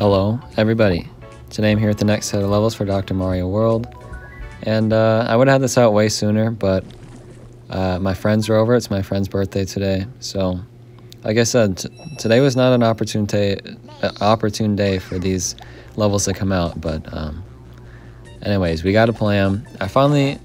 Hello, everybody. Today I'm here with the next set of levels for Dr. Mario World. And I would have had this out way sooner, but my friends are over. It's my friend's birthday today. So, like I said, today was not an opportune day for these levels to come out. But anyways, we got to play them. I finally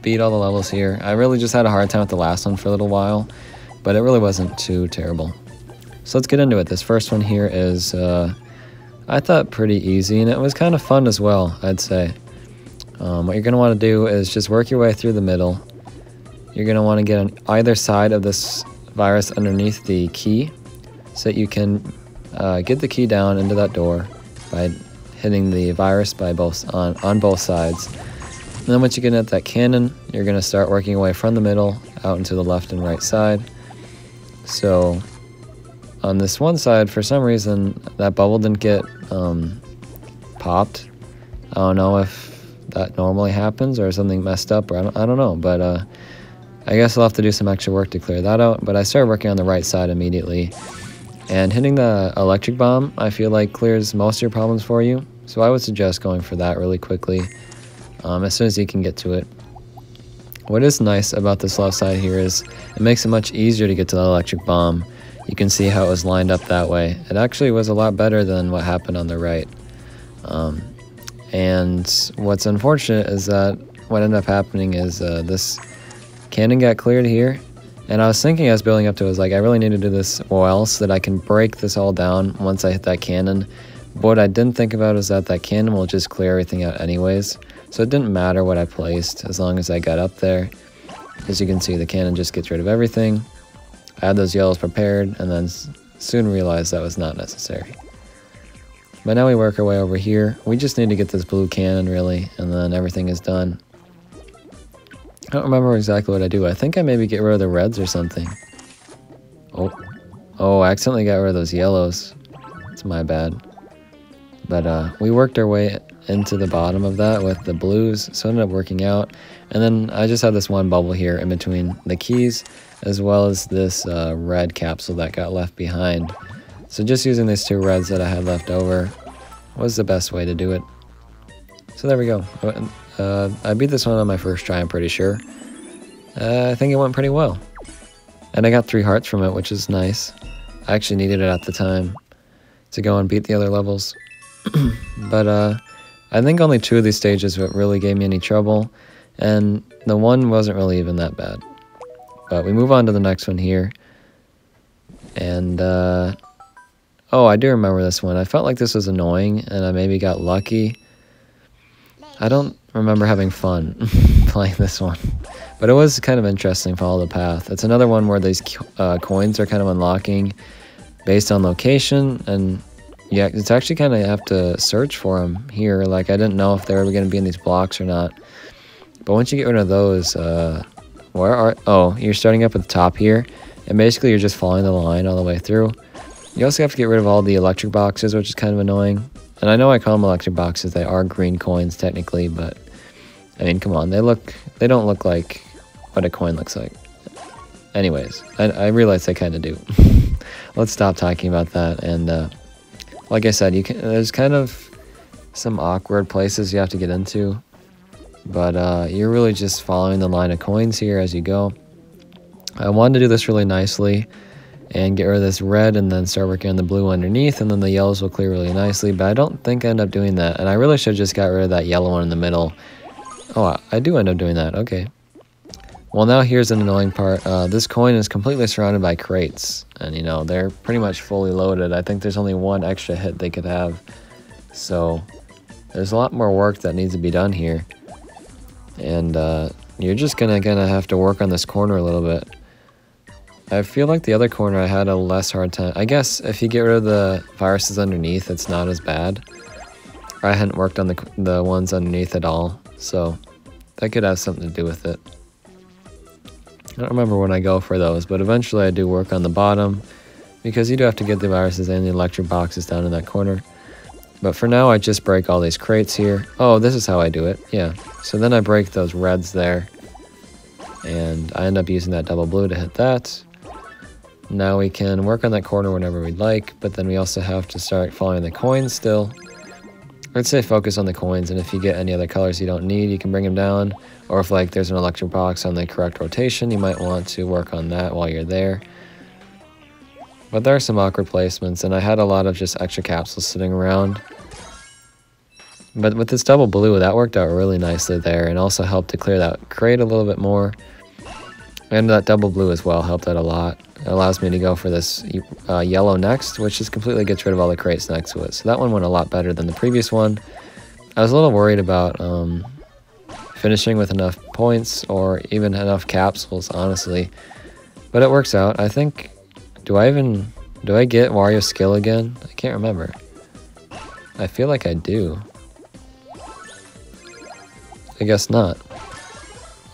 beat all the levels here. I really just had a hard time with the last one for a little while, but it really wasn't too terrible. So let's get into it. This first one here is... I thought pretty easy, and it was kind of fun as well, I'd say. What you're going to want to do is just work your way through the middle. You're going to want to get on either side of this virus underneath the key so that you can get the key down into that door by hitting the virus by on both sides. And then once you get at that cannon, you're going to start working your way from the middle out into the left and right side. So on this one side, for some reason, that bubble didn't get popped. I don't know if that normally happens or something messed up, or I don't know, but I guess I'll have to do some extra work to clear that out. But I started working on the right side immediately, and hitting the electric bomb, I feel like clears most of your problems for you, so I would suggest going for that really quickly as soon as you can get to it. What is nice about this left side here is it makes it much easier to get to the electric bomb. You can see how it was lined up that way. It actually was a lot better than what happened on the right. And what's unfortunate is that what ended up happening is this cannon got cleared here. And I was thinking, as building up to it, I was like, I really need to do this well so that I can break this all down once I hit that cannon. But what I didn't think about is that cannon will just clear everything out anyways. So it didn't matter what I placed as long as I got up there. As you can see, the cannon just gets rid of everything. I had those yellows prepared, and then soon realized that was not necessary. But now we work our way over here. We just need to get this blue cannon, really, and then everything is done. I don't remember exactly what I do. I think I maybe get rid of the reds or something. Oh, I accidentally got rid of those yellows. It's my bad. But we worked our way into the bottom of that with the blues, so it ended up working out. And then I just had this one bubble here in between the keys, as well as this red capsule that got left behind. So just using these two reds that I had left over was the best way to do it. So there we go. I beat this one on my first try, I'm pretty sure. I think it went pretty well. And I got 3 hearts from it, which is nice. I actually needed it at the time to go and beat the other levels. But I think only 2 of these stages really gave me any trouble, and the one wasn't really even that bad. But we move on to the next one here. And, oh, I do remember this one. I felt like this was annoying, and I maybe got lucky. I don't remember having fun playing this one. But it was kind of interesting, follow the path. It's another one where these coins are kind of unlocking based on location, and yeah, it's actually kind of have to search for them here. Like, I didn't know if they were going to be in these blocks or not. But once you get rid of those, you're starting up at the top here, and basically you're just following the line all the way through. You also have to get rid of all the electric boxes, which is kind of annoying. And I know I call them electric boxes, they are green coins technically, but I mean, come on, they don't look like what a coin looks like. Anyways, I realize they kind of do. Let's stop talking about that. And like I said, there's kind of some awkward places you have to get into. But you're really just following the line of coins here as you go. I wanted to do this really nicely and get rid of this red and then start working on the blue underneath, and then the yellows will clear really nicely, but I don't think I end up doing that. And I really should have just got rid of that yellow one in the middle. Oh, I do end up doing that. Okay. Well, now here's an annoying part. This coin is completely surrounded by crates, and you know, they're pretty much fully loaded. I think there's only one extra hit they could have. So there's a lot more work that needs to be done here. And you're just gonna have to work on this corner a little bit. I feel like the other corner I had a less hard time. I guess if you get rid of the viruses underneath, it's not as bad. I hadn't worked on the ones underneath at all, so that could have something to do with it. I don't remember when I go for those, but eventually I do work on the bottom, because you do have to get the viruses and the electric boxes down in that corner. But for now, I just break all these crates here. Oh, this is how I do it. Yeah. So then I break those reds there. And I end up using that double blue to hit that. Now we can work on that corner whenever we'd like, but then we also have to start following the coins still. I'd say focus on the coins, and if you get any other colors you don't need, you can bring them down. Or if like there's an electric box on the correct rotation, you might want to work on that while you're there. But there are some awkward placements, and I had a lot of just extra capsules sitting around. But with this double blue, that worked out really nicely there, and also helped to clear that crate a little bit more. And that double blue as well helped out a lot. It allows me to go for this yellow next, which just completely gets rid of all the crates next to it. So that one went a lot better than the previous one. I was a little worried about finishing with enough points or even enough capsules, honestly. But it works out. I think, do I get Wario skill again? I can't remember. I feel like I do. I guess not.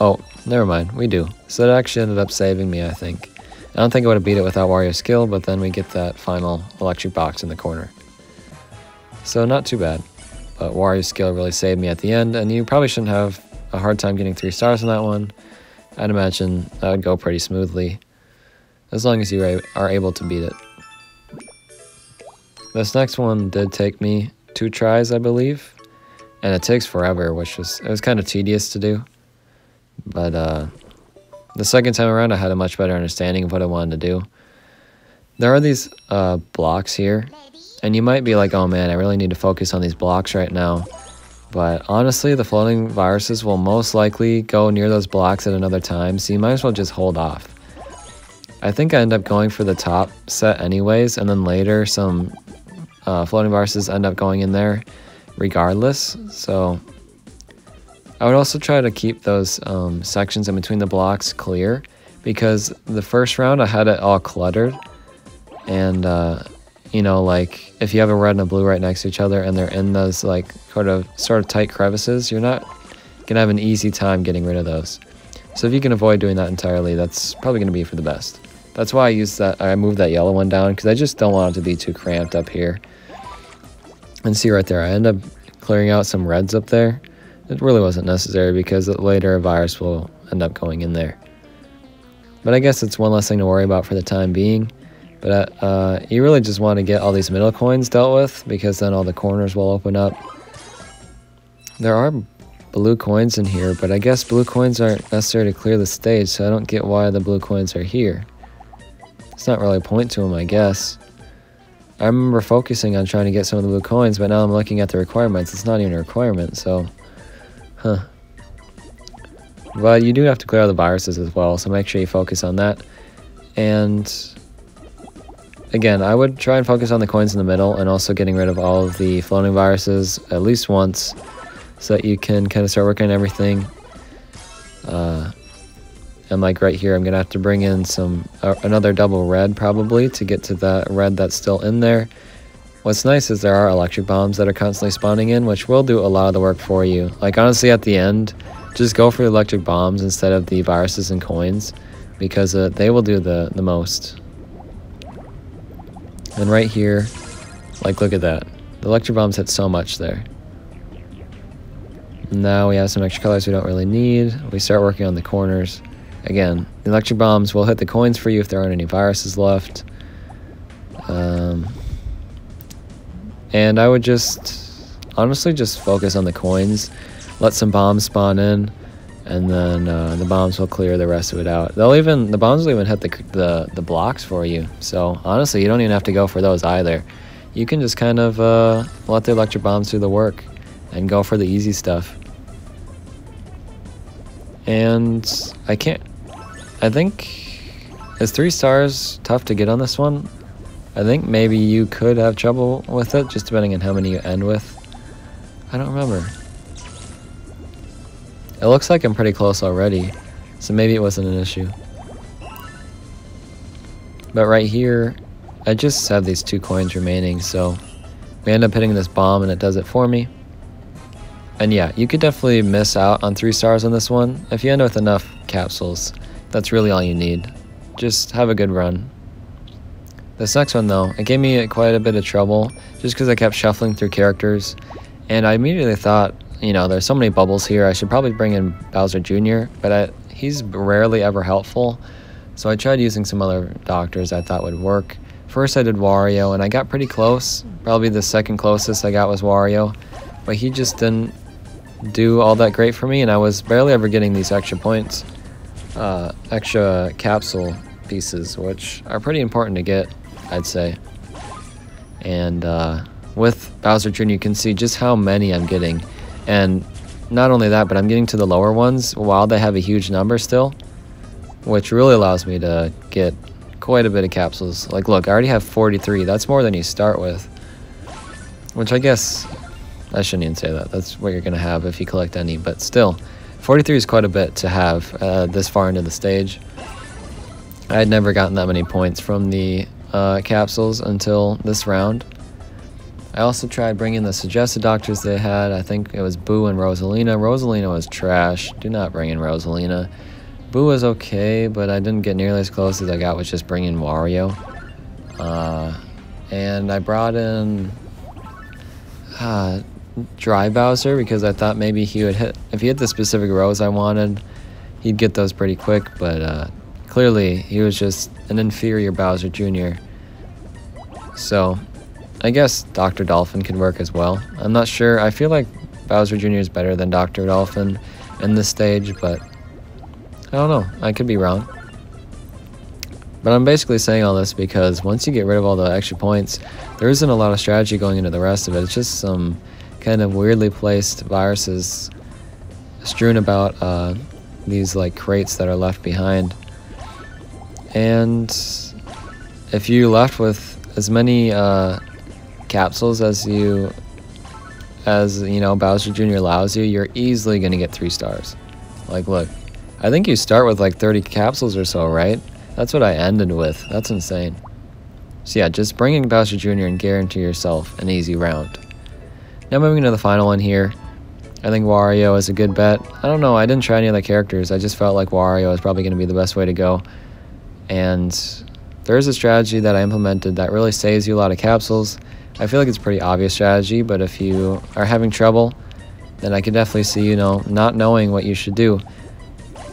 Oh, never mind, we do. So it actually ended up saving me, I think. I don't think I would have beat it without Wario skill, but then we get that final electric box in the corner. So not too bad. But Wario skill really saved me at the end, and you probably shouldn't have a hard time getting 3 stars on that one. I'd imagine that would go pretty smoothly, as long as you are able to beat it. This next one did take me 2 tries, I believe, and it takes forever, it was kind of tedious to do. But the second time around, I had a much better understanding of what I wanted to do. There are these blocks here, and you might be like, oh man, I really need to focus on these blocks right now. But honestly, the floating viruses will most likely go near those blocks at another time, so you might as well just hold off. I think I end up going for the top set anyways, and then later some floating viruses end up going in there regardless. So I would also try to keep those sections in between the blocks clear, because the first round I had it all cluttered, and you know, like if you have a red and a blue right next to each other and they're in those like sort of tight crevices, you're not gonna have an easy time getting rid of those. So if you can avoid doing that entirely, that's probably gonna be for the best. That's why I moved that yellow one down, because I just don't want it to be too cramped up here. And see right there, I end up clearing out some reds up there. It really wasn't necessary, because later a virus will end up going in there. But I guess it's one less thing to worry about for the time being. But you really just want to get all these middle coins dealt with, because then all the corners will open up. There are blue coins in here, but I guess blue coins aren't necessary to clear the stage, so I don't get why the blue coins are here. It's not really a point to them, I guess. I remember focusing on trying to get some of the blue coins, but now I'm looking at the requirements. It's not even a requirement, so... Huh. But you do have to clear out the viruses as well, so make sure you focus on that. And... again, I would try and focus on the coins in the middle, and also getting rid of all of the floating viruses at least once, so that you can kind of start working on everything. And like right here, I'm gonna have to bring in another double red probably to get to that red that's still in there. What's nice is there are electric bombs that are constantly spawning in, which will do a lot of the work for you. Like honestly, at the end, just go for the electric bombs instead of the viruses and coins, because they will do the most. And right here, like look at that. The electric bombs hit so much there. Now we have some extra colors we don't really need. We start working on the corners. Again, the electric bombs will hit the coins for you if there aren't any viruses left. And I would honestly just focus on the coins. Let some bombs spawn in, and then the bombs will clear the rest of it out. The bombs will even hit the blocks for you. So honestly, you don't even have to go for those either. You can just kind of let the electric bombs do the work and go for the easy stuff. And I think, is 3 stars tough to get on this one? I think maybe you could have trouble with it, just depending on how many you end with. I don't remember. It looks like I'm pretty close already, so maybe it wasn't an issue. But right here, I just have these 2 coins remaining, so we end up hitting this bomb and it does it for me. And yeah, you could definitely miss out on 3 stars on this one. If you end with enough capsules, that's really all you need. Just have a good run. This next one though, it gave me quite a bit of trouble, just because I kept shuffling through characters. And I immediately thought, you know, there's so many bubbles here, I should probably bring in Bowser Jr., but he's rarely ever helpful. So I tried using some other doctors I thought would work. First I did Wario, and I got pretty close. Probably the second closest I got was Wario, but he just didn't do all that great for me, and I was barely ever getting these extra points, extra capsule pieces, which are pretty important to get, I'd say. And with Bowser Jr., you can see just how many I'm getting, and not only that, but I'm getting to the lower ones while they have a huge number still, which really allows me to get quite a bit of capsules. Like, look, I already have 43. That's more than you start with, which I guess I shouldn't even say that. That's what you're gonna have if you collect any, but still, 43 is quite a bit to have this far into the stage. I had never gotten that many points from the capsules until this round. I also tried bringing the suggested doctors they had. I think it was Boo and Rosalina. Rosalina was trash. Do not bring in Rosalina. Boo was okay, but I didn't get nearly as close as I got with just bringing Wario. And I brought in Dry Bowser because I thought maybe he would hit, if he hit the specific rows I wanted, he'd get those pretty quick, but clearly he was just an inferior Bowser Jr. So I guess Dr. Dolphin could work as well. I'm not sure. I feel like Bowser Jr. is better than Dr. Dolphin in this stage, but I don't know. I could be wrong. But I'm basically saying all this because once you get rid of all the extra points, there isn't a lot of strategy going into the rest of it. It's just some kind of weirdly placed viruses strewn about these like crates that are left behind. And if you left with as many capsules as you know Bowser Jr. allows you, you're easily gonna get 3 stars. Like, look, I think you start with like 30 capsules or so, right? That's what I ended with. That's insane. So yeah, just bring in Bowser Jr. and guarantee yourself an easy round. Now moving to the final one here. I think Wario is a good bet. I don't know, I didn't try any other characters. I just felt like Wario is probably going to be the best way to go. And there is a strategy that I implemented that really saves you a lot of capsules. I feel like it's a pretty obvious strategy, but if you are having trouble, then I could definitely see, you know, not knowing what you should do.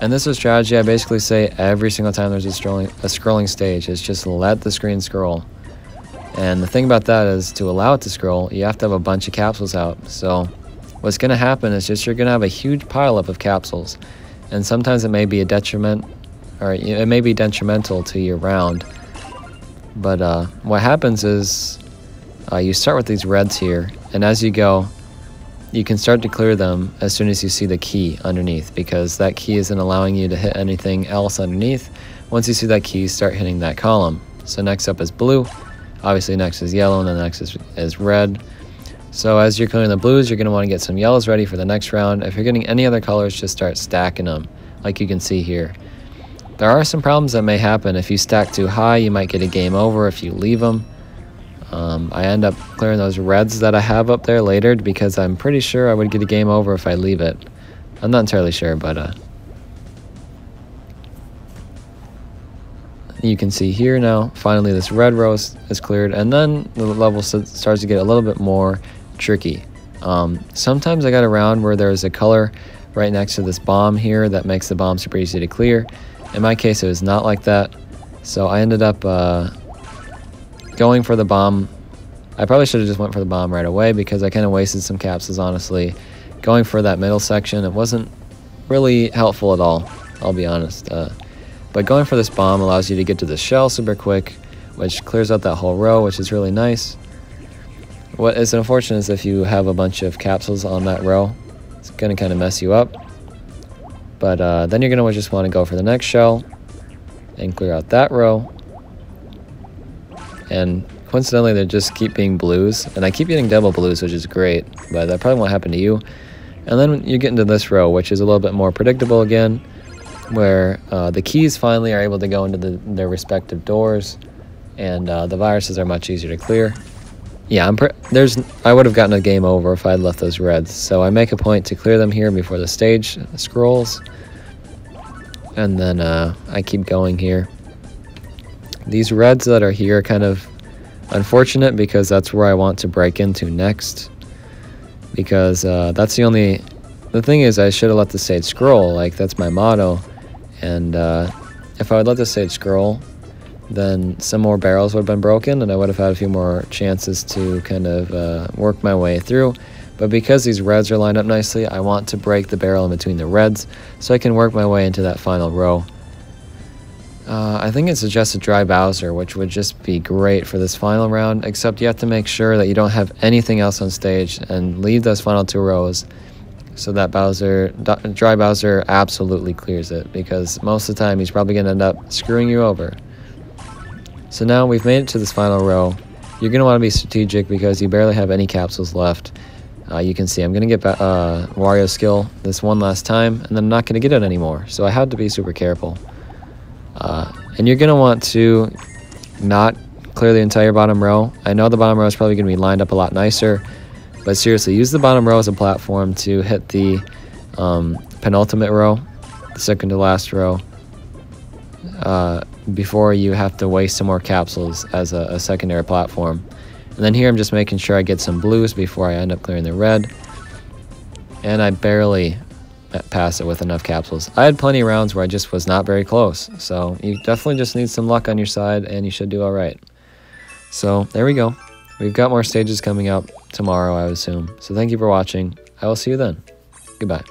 And this is a strategy I basically say every single time there's a scrolling stage. It's just let the screen scroll. And the thing about that is, to allow it to scroll, you have to have a bunch of capsules out. So what's going to happen is just you're going to have a huge pileup of capsules. And sometimes it may be a detriment, or it may be detrimental to your round. But what happens is you start with these reds here, and as you go, you can start to clear them as soon as you see the key underneath, because that key isn't allowing you to hit anything else underneath. Once you see that key, start hitting that column. So next up is blue, obviously next is yellow, and then next is red. So as you're clearing the blues, you're going to want to get some yellows ready for the next round. If you're getting any other colors, just start stacking them, like you can see here. There are some problems that may happen. If you stack too high, you might get a game over if you leave them. I end up clearing those reds that I have up there later because I'm pretty sure I would get a game over if I leave it. I'm not entirely sure, but you can see here now, finally this red row is cleared, and then the level starts to get a little bit more tricky. Sometimes I got a round where there's a color right next to this bomb here that makes the bomb super easy to clear. In my case, it was not like that, so I ended up going for the bomb. I probably should have just went for the bomb right away because I kind of wasted some capsules, honestly. Going for that middle section, it wasn't really helpful at all, I'll be honest. But going for this bomb allows you to get to the shell super quick, which clears out that whole row, which is really nice. What is unfortunate is if you have a bunch of capsules on that row, it's going to kind of mess you up. But then you're going to just want to go for the next shell and clear out that row. And coincidentally, they just keep being blues, and I keep getting double blues, which is great, but that probably won't happen to you. And then you get into this row, which is a little bit more predictable again, where the keys finally are able to go into their respective doors, and the viruses are much easier to clear. Yeah, I would have gotten a game over if I had left those reds, so I make a point to clear them here before the stage scrolls, and then I keep going here. These reds that are here are kind of unfortunate because that's where I want to break into next, because that's the thing is I should have let the stage scroll, like that's my motto, and if I would let this stage scroll, then some more barrels would have been broken and I would have had a few more chances to kind of work my way through. But because these reds are lined up nicely, I want to break the barrel in between the reds so I can work my way into that final row. I think it suggested Dry Bowser, which would just be great for this final round, except you have to make sure that you don't have anything else on stage and leave those final 2 rows so that Dry Bowser absolutely clears it, because most of the time he's probably going to end up screwing you over. So now we've made it to this final row. You're going to want to be strategic because you barely have any capsules left. You can see I'm going to get Wario skill this one last time, and then I'm not going to get it anymore. So I had to be super careful. And you're going to want to not clear the entire bottom row. I know the bottom row is probably going to be lined up a lot nicer, but seriously, use the bottom row as a platform to hit the penultimate row, the second to last row, before you have to waste some more capsules as a secondary platform. And then here I'm just making sure I get some blues before I end up clearing the red. And I barely pass it with enough capsules. I had plenty of rounds where I just was not very close. So you definitely just need some luck on your side and you should do all right. So there we go. We've got more stages coming up tomorrow, I would assume. So thank you for watching. I will see you then. Goodbye.